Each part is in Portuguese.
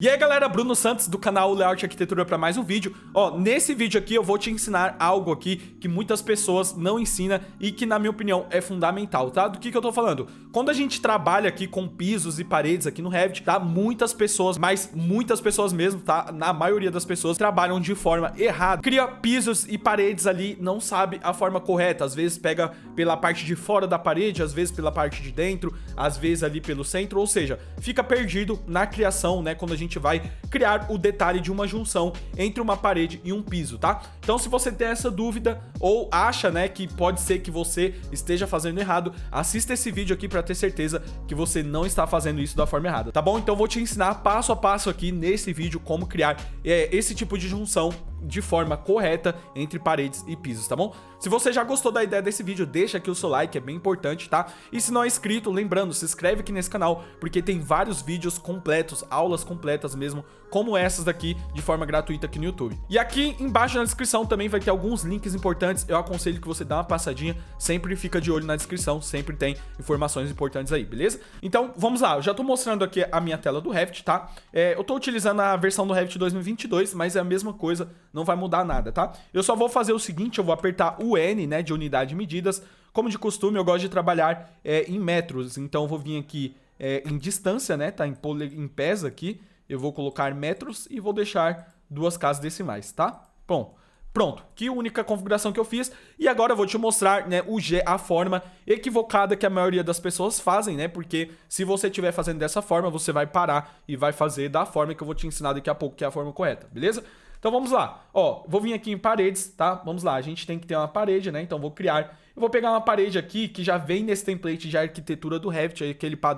E aí galera, Bruno Santos do canal Layout Arquitetura para mais um vídeo. Nesse vídeo aqui eu vou te ensinar algo aqui que muitas pessoas não ensinam e que na minha opinião é fundamental, tá? Do que eu tô falando? Quando a gente trabalha aqui com pisos e paredes aqui no Revit, tá? Muitas pessoas, mas muitas pessoas mesmo, tá? Na maioria das pessoas trabalham de forma errada. Cria pisos e paredes ali, não sabe a forma correta. Às vezes pega pela parte de fora da parede, às vezes pela parte de dentro, às vezes ali pelo centro, ou seja, fica perdido na criação, né? Quando a gente vai criar o detalhe de uma junção entre uma parede e um piso, tá? Então se você tem essa dúvida ou acha, né, que pode ser que você esteja fazendo errado, assista esse vídeo aqui para ter certeza que você não está fazendo isso da forma errada, tá bom? Então eu vou te ensinar passo a passo aqui nesse vídeo como criar esse tipo de junção de forma correta entre paredes e pisos, tá bom? Se você já gostou da ideia desse vídeo, deixa aqui o seu like, é bem importante, tá? E se não é inscrito, lembrando, se inscreve aqui nesse canal, porque tem vários vídeos completos, aulas completas mesmo, como essas daqui, de forma gratuita aqui no YouTube. E aqui embaixo na descrição também vai ter alguns links importantes, eu aconselho que você dê uma passadinha, sempre fica de olho na descrição, sempre tem informações importantes aí, beleza? Então, vamos lá, eu já tô mostrando aqui a minha tela do Revit, tá? Eu tô utilizando a versão do Revit 2022, mas é a mesma coisa, não vai mudar nada, tá? Eu só vou fazer o seguinte, eu vou apertar o N, né, de unidade de medidas. Como de costume, eu gosto de trabalhar em metros, então eu vou vir aqui em distância, né, tá? Em pés aqui, eu vou colocar metros e vou deixar duas casas decimais, tá? Bom, pronto, que única configuração que eu fiz. E agora eu vou te mostrar, né, a forma equivocada que a maioria das pessoas fazem, né? Porque se você estiver fazendo dessa forma, você vai parar e vai fazer da forma que eu vou te ensinar daqui a pouco, que é a forma correta, beleza? Então vamos lá, vou vir aqui em paredes, tá? Vamos lá, a gente tem que ter uma parede, né? Então vou criar, eu vou pegar uma parede aqui que já vem nesse template de arquitetura do Revit,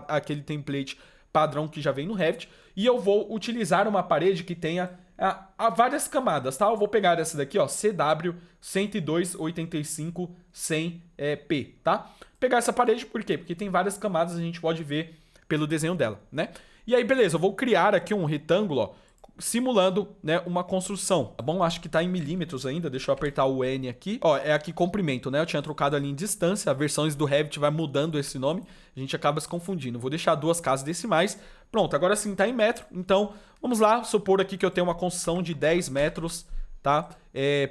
aquele template padrão que já vem no Revit, e eu vou utilizar uma parede que tenha várias camadas, tá? Eu vou pegar essa daqui, ó, CW 10285 100P, tá? Pegar essa parede, por quê? Porque tem várias camadas, a gente pode ver pelo desenho dela, né? E aí, beleza, eu vou criar aqui um retângulo, ó, simulando, né, uma construção, tá bom? Acho que tá em milímetros ainda, deixa eu apertar o N aqui. É aqui comprimento, né? Eu tinha trocado ali em distância, as versões do Revit vai mudando esse nome, a gente acaba se confundindo. Vou deixar duas casas decimais. Pronto, agora sim tá em metro, então vamos lá, supor aqui que eu tenho uma construção de 10 metros, tá?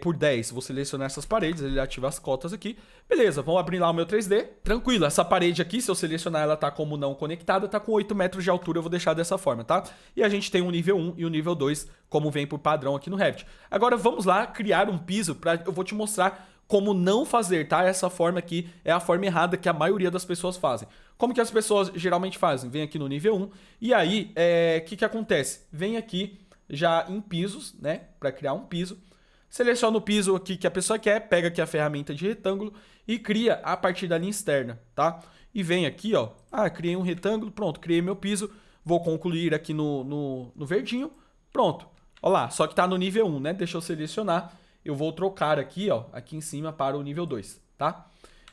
Por 10, vou selecionar essas paredes, ele ativa as cotas aqui. Beleza, vamos abrir lá o meu 3D. Tranquilo, essa parede aqui, se eu selecionar ela tá como não conectada, tá com 8 metros de altura, eu vou deixar dessa forma, tá? E a gente tem o nível 1 e o nível 2, como vem por padrão aqui no Revit. Agora vamos lá criar um piso, eu vou te mostrar como não fazer, tá? Essa forma aqui é a forma errada que a maioria das pessoas fazem. Como que as pessoas geralmente fazem? Vem aqui no nível 1 e aí, que acontece? Vem aqui já em pisos, né? Para criar um piso. Seleciona o piso aqui que a pessoa quer, pega aqui a ferramenta de retângulo e cria a partir da linha externa, tá? E vem aqui, ó, criei um retângulo, pronto, criei meu piso, vou concluir aqui no verdinho, pronto. Ó lá, só que tá no nível 1, né? Deixa eu selecionar, eu vou trocar aqui, ó, aqui em cima para o nível 2, tá?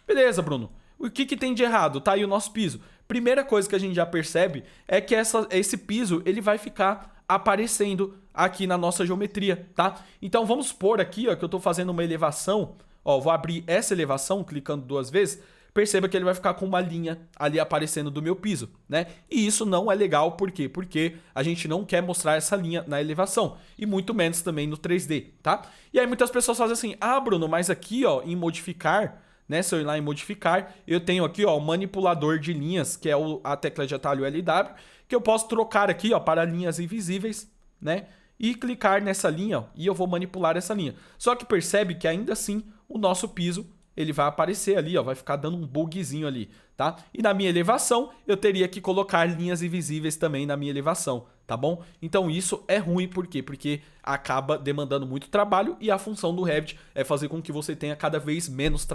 Beleza, Bruno. O que tem de errado? Tá aí o nosso piso. Primeira coisa que a gente já percebe é que esse piso, ele vai ficar aparecendo aqui na nossa geometria, tá? Então vamos supor aqui, ó, que eu tô fazendo uma elevação, ó, vou abrir essa elevação clicando duas vezes, perceba que ele vai ficar com uma linha ali aparecendo do meu piso, né? E isso não é legal, por quê? Porque a gente não quer mostrar essa linha na elevação, e muito menos também no 3D, tá? E aí muitas pessoas fazem assim, Bruno, mas aqui, ó, em modificar, né, se eu ir lá em modificar, eu tenho aqui, ó, o manipulador de linhas, que é a tecla de atalho LW, que eu posso trocar aqui, ó, para linhas invisíveis, né, e clicar nessa linha, ó, e eu vou manipular essa linha. Só que percebe que ainda assim o nosso piso, ele vai aparecer ali, ó, vai ficar dando um bugzinho ali, tá? E na minha elevação, eu teria que colocar linhas invisíveis também na minha elevação, tá bom? Então isso é ruim, por quê? Porque acaba demandando muito trabalho e a função do Revit é fazer com que você tenha cada vez menos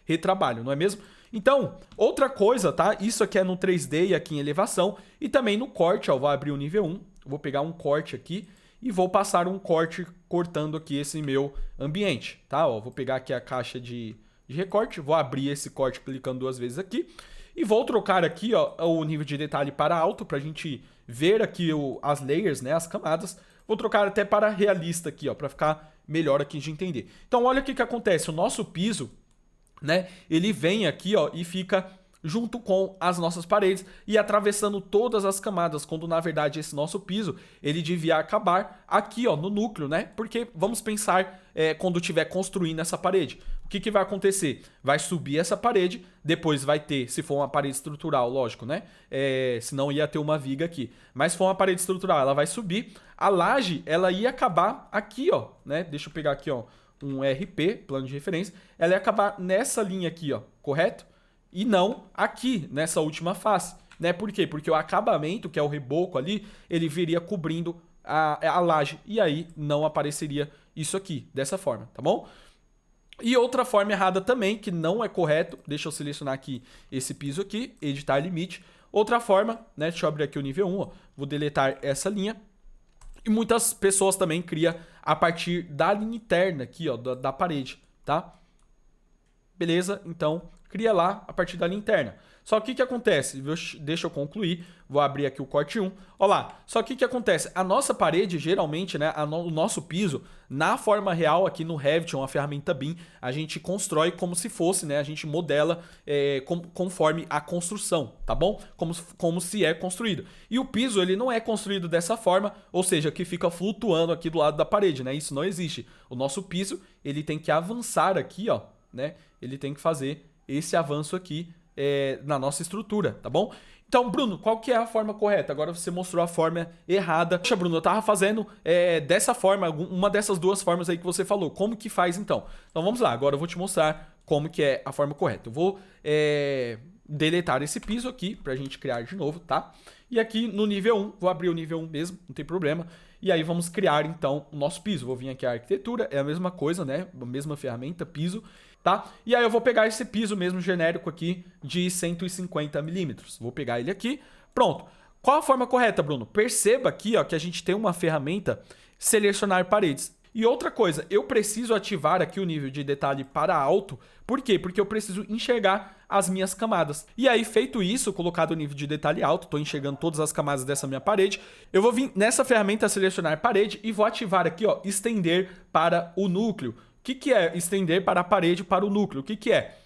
retrabalho, não é mesmo? Então, outra coisa, tá? Isso aqui é no 3D e aqui em elevação e também no corte, ó, vou abrir o nível 1, vou pegar um corte aqui e vou passar um corte cortando aqui esse meu ambiente, tá? Ó, vou pegar aqui a caixa de recorte, vou abrir esse corte clicando duas vezes aqui e vou trocar aqui, ó, o nível de detalhe para alto para a gente ver aqui as layers, né, as camadas. Vou trocar até para realista aqui, ó, para ficar melhor aqui de entender. Então olha o que acontece, o nosso piso, né, ele vem aqui, ó, e fica junto com as nossas paredes e atravessando todas as camadas, quando na verdade esse nosso piso, ele devia acabar aqui, ó, no núcleo, né? Porque vamos pensar quando estiver construindo essa parede. O que vai acontecer? Vai subir essa parede, depois vai ter, se for uma parede estrutural, lógico, né? Senão ia ter uma viga aqui. Mas se for uma parede estrutural, ela vai subir. A laje, ela ia acabar aqui, ó, né? Deixa eu pegar aqui, ó, um RP, plano de referência. Ela ia acabar nessa linha aqui, ó, correto? E não aqui, nessa última face, né? Por quê? Porque o acabamento, que é o reboco ali, ele viria cobrindo a laje. E aí não apareceria isso aqui, dessa forma, tá bom? E outra forma errada também, que não é correto, deixa eu selecionar aqui esse piso aqui, editar limite. Outra forma, né? Deixa eu abrir aqui o nível 1, ó, vou deletar essa linha. E muitas pessoas também criam a partir da linha interna aqui, ó, da parede, tá? Beleza? Então, cria lá a partir da linha interna. Só que o que acontece? Deixa eu concluir. Vou abrir aqui o corte 1. Olha lá. Só que o que acontece? A nossa parede, geralmente, né? O nosso piso, na forma real, aqui no Revit, uma ferramenta BIM, a gente constrói como se fosse, né? A gente modela conforme a construção, tá bom? Como se é construído. E o piso, ele não é construído dessa forma, ou seja, que fica flutuando aqui do lado da parede, né? Isso não existe. O nosso piso, ele tem que avançar aqui, ó, né? Ele tem que fazer esse avanço aqui na nossa estrutura, tá bom? Então, Bruno, qual que é a forma correta? Agora você mostrou a forma errada. Poxa, Bruno, eu tava fazendo dessa forma, uma dessas duas formas aí que você falou. Como que faz, então? Então, vamos lá. Agora eu vou te mostrar como que é a forma correta. Eu vou deletar esse piso aqui pra gente criar de novo, tá? E aqui no nível 1, vou abrir o nível 1 mesmo, não tem problema. E aí vamos criar, então, o nosso piso. Vou vir aqui a arquitetura, é a mesma coisa, né? A mesma ferramenta, piso. Tá? E aí eu vou pegar esse piso mesmo genérico aqui de 150 milímetros. Vou pegar ele aqui. Pronto. Qual a forma correta, Bruno? Perceba aqui, ó, que a gente tem uma ferramenta selecionar paredes. E outra coisa, eu preciso ativar aqui o nível de detalhe para alto. Por quê? Porque eu preciso enxergar as minhas camadas. E aí, feito isso, colocado o nível de detalhe alto, estou enxergando todas as camadas dessa minha parede, eu vou vir nessa ferramenta selecionar parede e vou ativar aqui, ó, estender para o núcleo. O que é estender para a parede para o núcleo? O que é?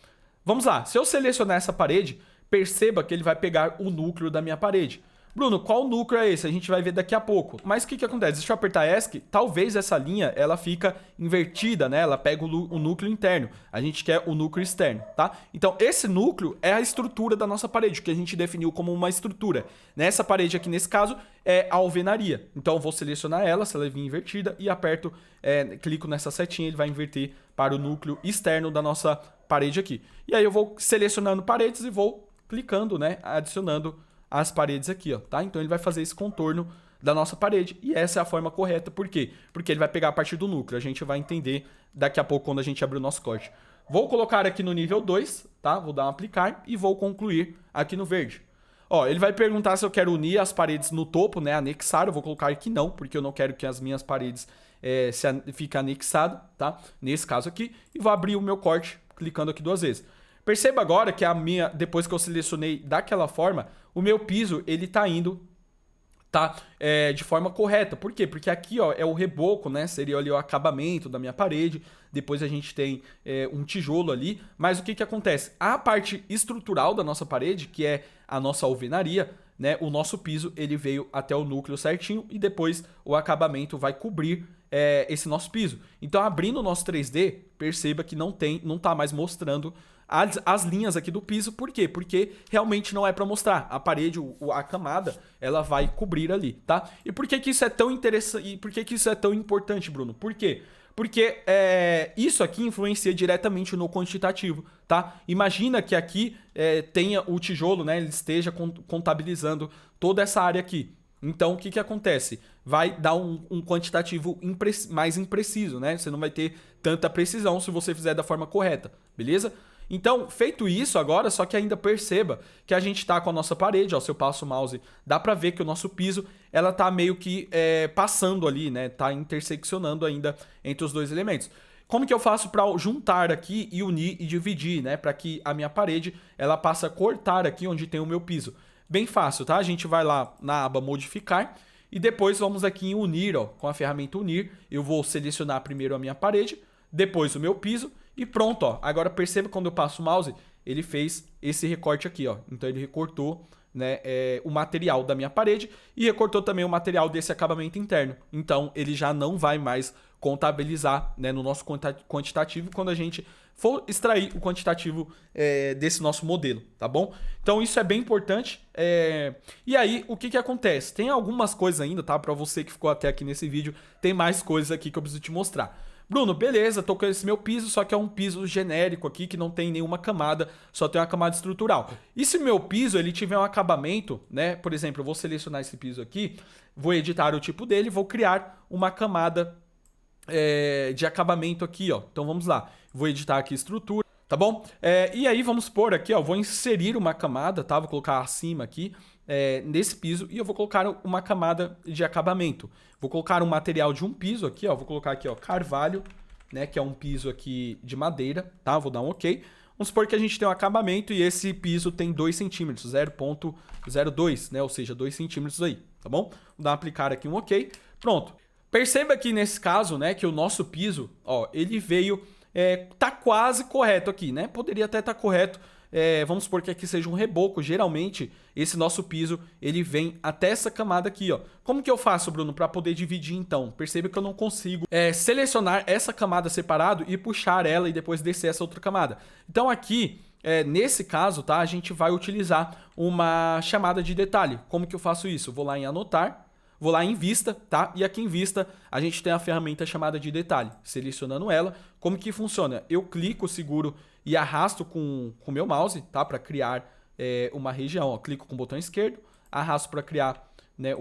Vamos lá, se eu selecionar essa parede, perceba que ele vai pegar o núcleo da minha parede. Bruno, qual núcleo é esse? A gente vai ver daqui a pouco. Mas o que acontece? Deixa eu apertar ESC, talvez essa linha ela fica invertida, né? Ela pega o núcleo interno. A gente quer o núcleo externo, tá? Então, esse núcleo é a estrutura da nossa parede, que a gente definiu como uma estrutura. Nessa parede aqui, nesse caso, é a alvenaria. Então, eu vou selecionar ela, se ela vir invertida, e aperto, clico nessa setinha, ele vai inverter para o núcleo externo da nossa parede aqui. E aí, eu vou selecionando paredes e vou clicando, né? Adicionando as paredes aqui, ó, tá? Então ele vai fazer esse contorno da nossa parede e essa é a forma correta. Por quê? Porque ele vai pegar a partir do núcleo. A gente vai entender daqui a pouco quando a gente abrir o nosso corte. Vou colocar aqui no nível 2, tá? Vou dar um aplicar e vou concluir aqui no verde. Ó, ele vai perguntar se eu quero unir as paredes no topo, né? Anexar, eu vou colocar aqui não, porque eu não quero que as minhas paredes fiquem anexadas, tá? Nesse caso aqui. E vou abrir o meu corte clicando aqui 2 vezes. Perceba agora que depois que eu selecionei daquela forma, o meu piso, ele tá indo, tá? De forma correta. Por quê? Porque aqui, ó, é o reboco, né? Seria ali o acabamento da minha parede. Depois a gente tem um tijolo ali. Mas o que acontece? A parte estrutural da nossa parede, que é a nossa alvenaria, né? O nosso piso, ele veio até o núcleo certinho e depois o acabamento vai cobrir esse nosso piso. Então, abrindo o nosso 3D, perceba que não tá mais mostrando as linhas aqui do piso. Por quê? Porque realmente não é para mostrar. A parede, a camada, ela vai cobrir ali, tá? E por que isso é tão interessante? E por que isso é tão importante, Bruno? Por quê? Porque isso aqui influencia diretamente no quantitativo, tá? Imagina que aqui tenha o tijolo, né? Ele esteja contabilizando toda essa área aqui. Então, o que acontece? Vai dar um quantitativo mais impreciso, né? Você não vai ter tanta precisão se você fizer da forma correta, beleza? Então, feito isso agora, só que ainda perceba que a gente tá com a nossa parede, ó, se eu passo o mouse, dá pra ver que o nosso piso, ela tá meio que passando ali, né? Tá interseccionando ainda entre os dois elementos. Como que eu faço para juntar aqui e unir e dividir, né? Para que a minha parede, ela passe a cortar aqui onde tem o meu piso. Bem fácil, tá? A gente vai lá na aba modificar e depois vamos aqui em unir, ó, com a ferramenta unir. Eu vou selecionar primeiro a minha parede, depois o meu piso e pronto, ó. Agora perceba quando eu passo o mouse, ele fez esse recorte aqui, ó. Então ele recortou, né, o material da minha parede e recortou também o material desse acabamento interno. Então ele já não vai mais contabilizar, né, no nosso quantitativo quando a gente for extrair o quantitativo desse nosso modelo, tá bom? Então isso é bem importante. E aí, o que acontece? Tem algumas coisas ainda, tá? Pra você que ficou até aqui nesse vídeo, tem mais coisas aqui que eu preciso te mostrar. Bruno, beleza, tô com esse meu piso, só que é um piso genérico aqui, que não tem nenhuma camada, só tem uma camada estrutural. E se meu piso, ele tiver um acabamento, né? Por exemplo, eu vou selecionar esse piso aqui, vou editar o tipo dele, vou criar uma camada de acabamento aqui, ó. Então vamos lá, vou editar aqui estrutura, tá bom? E aí vamos pôr aqui, ó, vou inserir uma camada, tá? Vou colocar acima aqui, nesse piso, e eu vou colocar uma camada de acabamento. Vou colocar um material de um piso aqui, ó, vou colocar aqui, ó, carvalho, né, que é um piso aqui de madeira, tá? Vou dar um OK. Vamos supor que a gente tem um acabamento e esse piso tem 2 centímetros, 0,02, né? Ou seja, 2 centímetros aí, tá bom? Vou dar um aplicar aqui um OK. Pronto. Perceba que nesse caso, né, que o nosso piso, ó, ele veio, tá quase correto aqui, né? Poderia até estar correto, vamos supor que aqui seja um reboco. Geralmente, esse nosso piso, ele vem até essa camada aqui, ó. Como que eu faço, Bruno, para poder dividir então? Perceba que eu não consigo selecionar essa camada separado e puxar ela e depois descer essa outra camada. Então aqui, nesse caso, tá, a gente vai utilizar uma chamada de detalhe. Como que eu faço isso? Vou lá em anotar. Vou lá em vista, tá? E aqui em vista a gente tem a ferramenta chamada de detalhe. Selecionando ela, como que funciona? Eu clico, seguro e arrasto com o meu mouse, tá? Para criar uma região. Ó, clico com o botão esquerdo, arrasto para criar, né,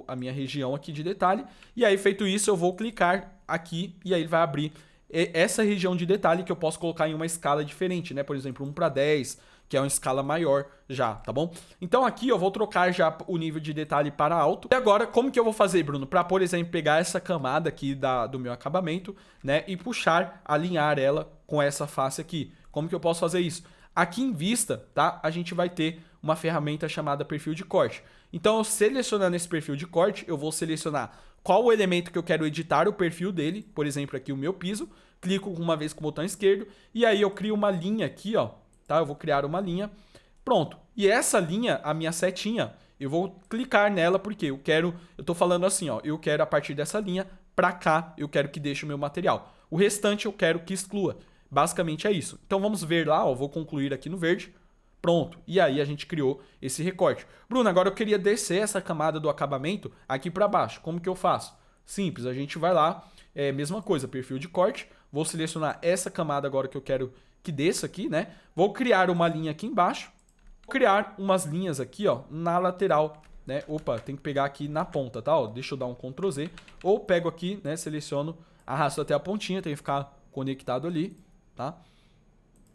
a minha região aqui de detalhe. E aí, feito isso, eu vou clicar aqui e aí ele vai abrir essa região de detalhe que eu posso colocar em uma escala diferente, né? Por exemplo, 1:10, que é uma escala maior já, tá bom? Então aqui eu vou trocar já o nível de detalhe para alto. E agora, como que eu vou fazer, Bruno? Para, por exemplo, pegar essa camada aqui do meu acabamento, né? E puxar, alinhar ela com essa face aqui. Como que eu posso fazer isso? Aqui em vista, tá? A gente vai ter uma ferramenta chamada perfil de corte. Então, eu selecionando esse perfil de corte, eu vou selecionar qual o elemento que eu quero editar o perfil dele. Por exemplo, aqui o meu piso. Clico uma vez com o botão esquerdo e aí eu crio uma linha aqui, ó. Tá? Eu vou criar uma linha. Pronto. E essa linha, a minha setinha, eu vou clicar nela porque eu tô falando assim, ó, eu quero a partir dessa linha pra cá, eu quero que deixe o meu material. O restante eu quero que exclua. Basicamente é isso. Então vamos ver lá, ó, vou concluir aqui no verde. Pronto. E aí a gente criou esse recorte. Bruno, agora eu queria descer essa camada do acabamento aqui pra baixo. Como que eu faço? Simples, a gente vai lá, mesma coisa, perfil de corte. Vou selecionar essa camada agora que eu quero que desça aqui, né? Vou criar uma linha aqui embaixo. Vou criar umas linhas aqui, ó, na lateral, né? Opa, tem que pegar aqui na ponta, tá? Ó, deixa eu dar um Ctrl Z. Ou pego aqui, né? Seleciono, arrasto até a pontinha, tem que ficar conectado ali, tá?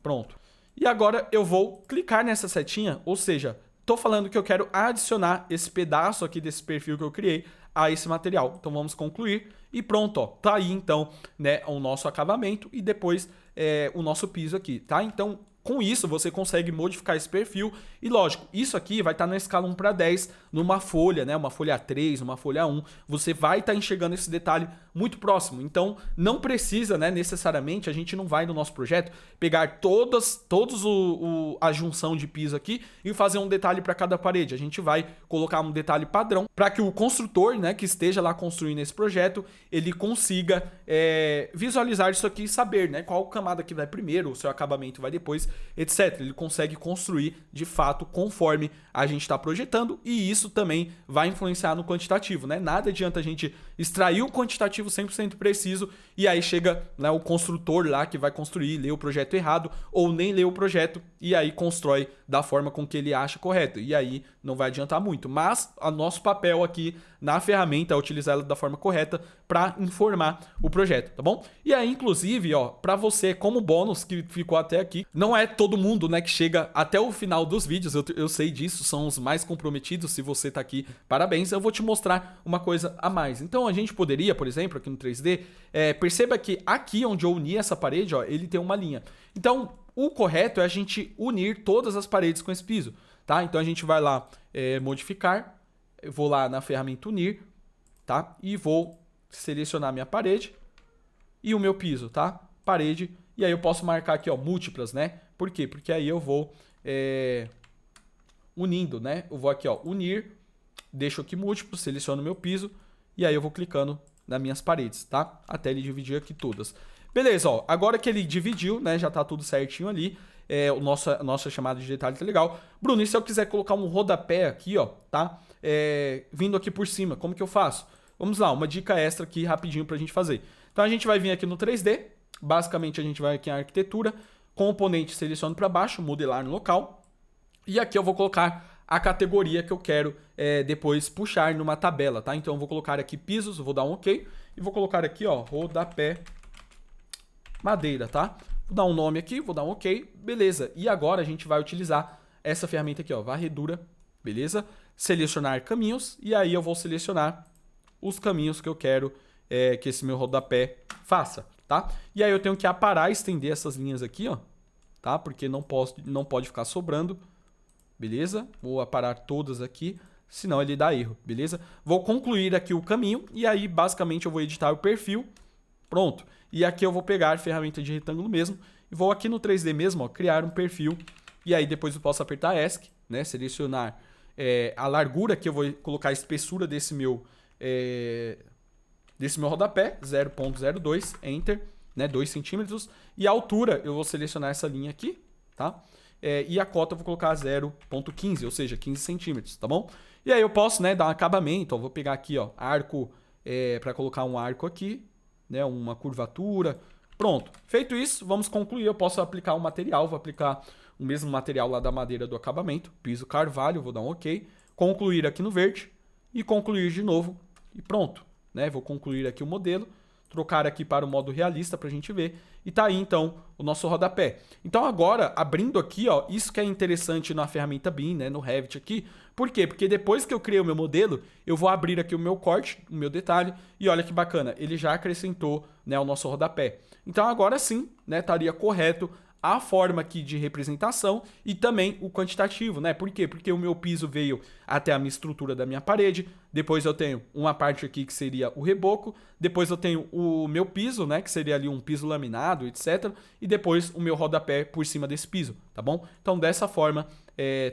Pronto. E agora eu vou clicar nessa setinha, ou seja, tô falando que eu quero adicionar esse pedaço aqui desse perfil que eu criei a esse material. Então vamos concluir e pronto, ó. Tá aí então, né, o nosso acabamento e depois o nosso piso aqui, tá? Então, com isso, você consegue modificar esse perfil e, lógico, isso aqui vai estar na escala 1:10 numa folha, né? Uma folha 3, uma folha 1. Você vai estar enxergando esse detalhe muito próximo. Então, não precisa, né, necessariamente, a gente não vai no nosso projeto pegar todos a junção de piso aqui e fazer um detalhe para cada parede. A gente vai colocar um detalhe padrão para que o construtor, né, que esteja lá construindo esse projeto, ele consiga visualizar isso aqui e saber, né, qual camada que vai primeiro, o seu acabamento vai depois, etc. Ele consegue construir de fato conforme a gente está projetando e isso também vai influenciar no quantitativo, né? Nada adianta a gente extrair o quantitativo 100% preciso e aí chega, né, o construtor lá que vai construir, lê o projeto errado ou nem lê o projeto e aí constrói da forma com que ele acha correto. E aí não vai adiantar muito. Mas o nosso papel aqui na ferramenta é utilizar ela da forma correta para informar o projeto, tá bom? E aí, inclusive, ó, para você, como bônus que ficou até aqui, não é todo mundo, né, que chega até o final dos vídeos, eu sei disso, são os mais comprometidos. Se você tá aqui, parabéns, eu vou te mostrar uma coisa a mais. Então a gente poderia, por exemplo, aqui no 3D, perceba que aqui onde eu uni essa parede, ó, ele tem uma linha. Então, o correto é a gente unir todas as paredes com esse piso, tá? Então a gente vai lá, modificar, eu vou lá na ferramenta unir, tá? E vou selecionar minha parede e o meu piso, tá? Parede, e aí eu posso marcar aqui, ó, múltiplas, né? Por quê? Porque aí eu vou unindo, né? Eu vou aqui, ó, unir, deixo aqui múltiplo, seleciono meu piso e aí eu vou clicando nas minhas paredes, tá? Até ele dividir aqui todas. Beleza, ó, agora que ele dividiu, né, já tá tudo certinho ali, a nossa chamada de detalhe tá legal. Bruno, e se eu quiser colocar um rodapé aqui, ó, tá? Vindo aqui por cima, como que eu faço? Vamos lá, uma dica extra aqui rapidinho pra gente fazer. Então a gente vai vir aqui no 3D, basicamente a gente vai aqui em arquitetura, componente seleciono para baixo, modelar no local, e aqui eu vou colocar a categoria que eu quero depois puxar numa tabela, tá? Então eu vou colocar aqui pisos, vou dar um OK, e vou colocar aqui, ó, rodapé madeira, tá? Vou dar um nome aqui, vou dar um OK, beleza. E agora a gente vai utilizar essa ferramenta aqui, ó, varredura, beleza? Selecionar caminhos, e aí eu vou selecionar os caminhos que eu quero que esse meu rodapé faça, tá? E aí eu tenho que aparar e estender essas linhas aqui, ó, tá? Porque não pode ficar sobrando, beleza? Vou aparar todas aqui, senão ele dá erro, beleza? Vou concluir aqui o caminho e aí basicamente eu vou editar o perfil, pronto. E aqui eu vou pegar a ferramenta de retângulo mesmo e vou aqui no 3D mesmo, ó, criar um perfil e aí depois eu posso apertar ESC, né? Selecionar a largura que eu vou colocar a espessura desse meu rodapé, 0.02, Enter, né, 2 centímetros. E a altura, eu vou selecionar essa linha aqui, tá? E a cota eu vou colocar 0.15, ou seja, 15 centímetros, tá bom? E aí eu posso, né, dar um acabamento, ó, vou pegar aqui, ó, arco, para colocar um arco aqui, né, uma curvatura. Pronto, feito isso, vamos concluir. Eu posso aplicar um material, vou aplicar o mesmo material lá da madeira do acabamento, piso carvalho, vou dar um OK, concluir aqui no verde e concluir de novo e pronto, né? Vou concluir aqui o modelo, trocar aqui para o modo realista para a gente ver e tá aí então o nosso rodapé. Então agora, abrindo aqui, ó, isso que é interessante na ferramenta BIM, né, no Revit aqui, por quê? Porque depois que eu criei o meu modelo, eu vou abrir aqui o meu corte, o meu detalhe, e olha que bacana, ele já acrescentou, né, o nosso rodapé. Então agora sim, né, estaria correto a forma aqui de representação e também o quantitativo, né? Por quê? Porque o meu piso veio até a minha estrutura da minha parede, depois eu tenho uma parte aqui que seria o reboco, depois eu tenho o meu piso, né? Que seria ali um piso laminado, etc. E depois o meu rodapé por cima desse piso, tá bom? Então dessa forma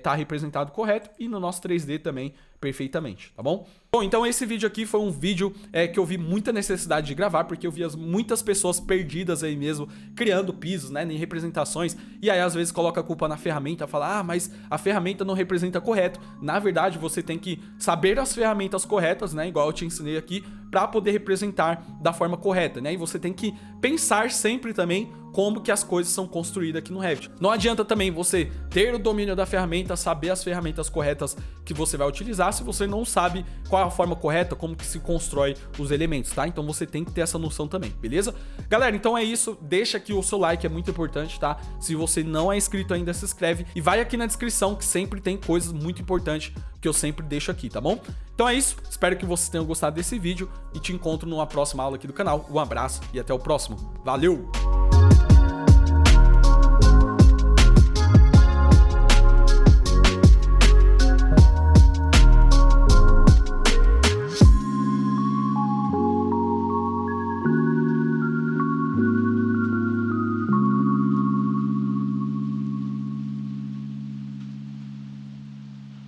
tá representado correto e no nosso 3D também perfeitamente, tá bom? Bom, então esse vídeo aqui foi um vídeo que eu vi muita necessidade de gravar, porque eu vi muitas pessoas perdidas aí mesmo, criando pisos, né, em representações, e aí às vezes coloca a culpa na ferramenta, fala, ah, mas a ferramenta não representa correto. Na verdade, você tem que saber as ferramentas corretas, né, igual eu te ensinei aqui, para poder representar da forma correta, né, e você tem que pensar sempre também como que as coisas são construídas aqui no Revit. Não adianta também você ter o domínio da ferramenta, saber as ferramentas corretas que você vai utilizar, se você não sabe qual é a forma correta, como que se constrói os elementos, tá? Então você tem que ter essa noção também, beleza? Galera, então é isso, deixa aqui o seu like, é muito importante, tá? Se você não é inscrito ainda, se inscreve e vai aqui na descrição que sempre tem coisas muito importantes que eu sempre deixo aqui, tá bom? Então é isso, espero que vocês tenham gostado desse vídeo e te encontro numa próxima aula aqui do canal. Um abraço e até o próximo. Valeu!